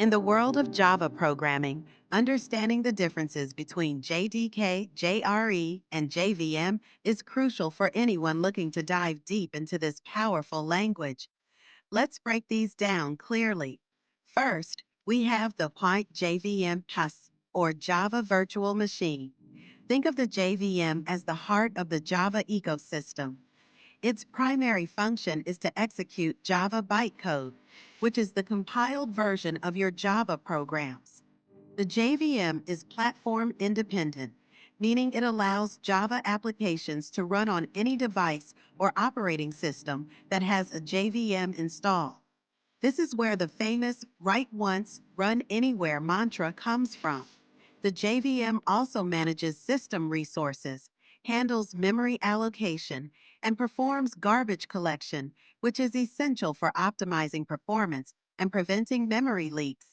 In the world of Java programming, understanding the differences between JDK, JRE, and JVM is crucial for anyone looking to dive deep into this powerful language. Let's break these down clearly. First, we have the JVM bus, or Java Virtual Machine. Think of the JVM as the heart of the Java ecosystem. Its primary function is to execute Java bytecode, which is the compiled version of your Java programs. The JVM is platform independent, meaning it allows Java applications to run on any device or operating system that has a JVM installed. This is where the famous write once, run anywhere mantra comes from. The JVM also manages system resources, handles memory allocation, and performs garbage collection, which is essential for optimizing performance and preventing memory leaks.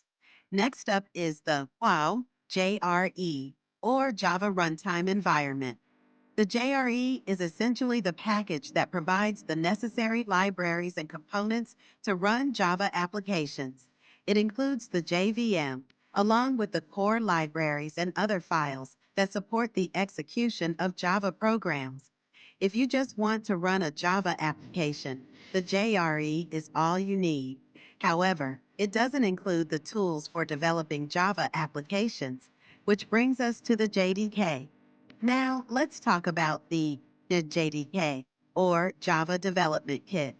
Next up is the JRE, or Java Runtime Environment. The JRE is essentially the package that provides the necessary libraries and components to run Java applications. It includes the JVM, along with the core libraries and other files that support the execution of Java programs. If you just want to run a Java application, the JRE is all you need. However, it doesn't include the tools for developing Java applications, which brings us to the JDK. Now, let's talk about the JDK, or Java Development Kit.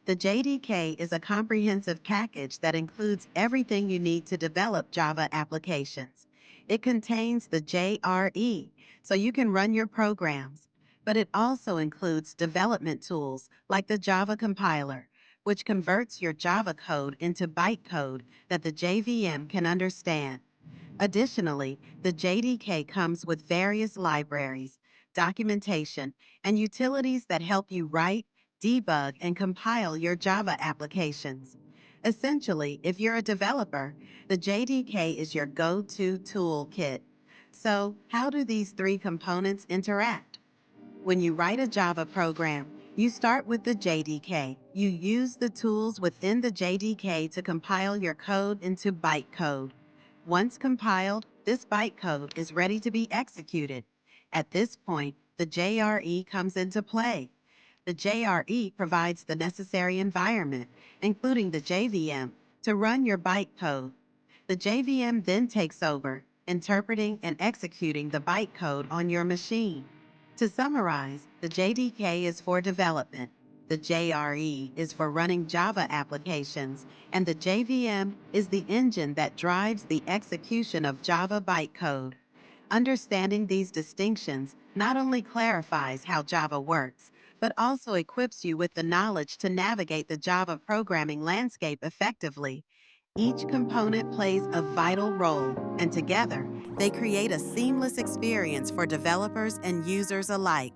The JDK is a comprehensive package that includes everything you need to develop Java applications. It contains the JRE, so you can run your programs, but it also includes development tools like the Java compiler, which converts your Java code into bytecode that the JVM can understand. Additionally, the JDK comes with various libraries, documentation, and utilities that help you write, debug, and compile your Java applications. Essentially, if you're a developer, the JDK is your go-to toolkit. So, how do these three components interact? When you write a Java program, you start with the JDK. You use the tools within the JDK to compile your code into bytecode. Once compiled, this bytecode is ready to be executed. At this point, the JRE comes into play. The JRE provides the necessary environment, including the JVM, to run your bytecode. The JVM then takes over, interpreting and executing the bytecode on your machine. To summarize, the JDK is for development, the JRE is for running Java applications, and the JVM is the engine that drives the execution of Java bytecode. Understanding these distinctions not only clarifies how Java works, but also equips you with the knowledge to navigate the Java programming landscape effectively. Each component plays a vital role, and together, they create a seamless experience for developers and users alike.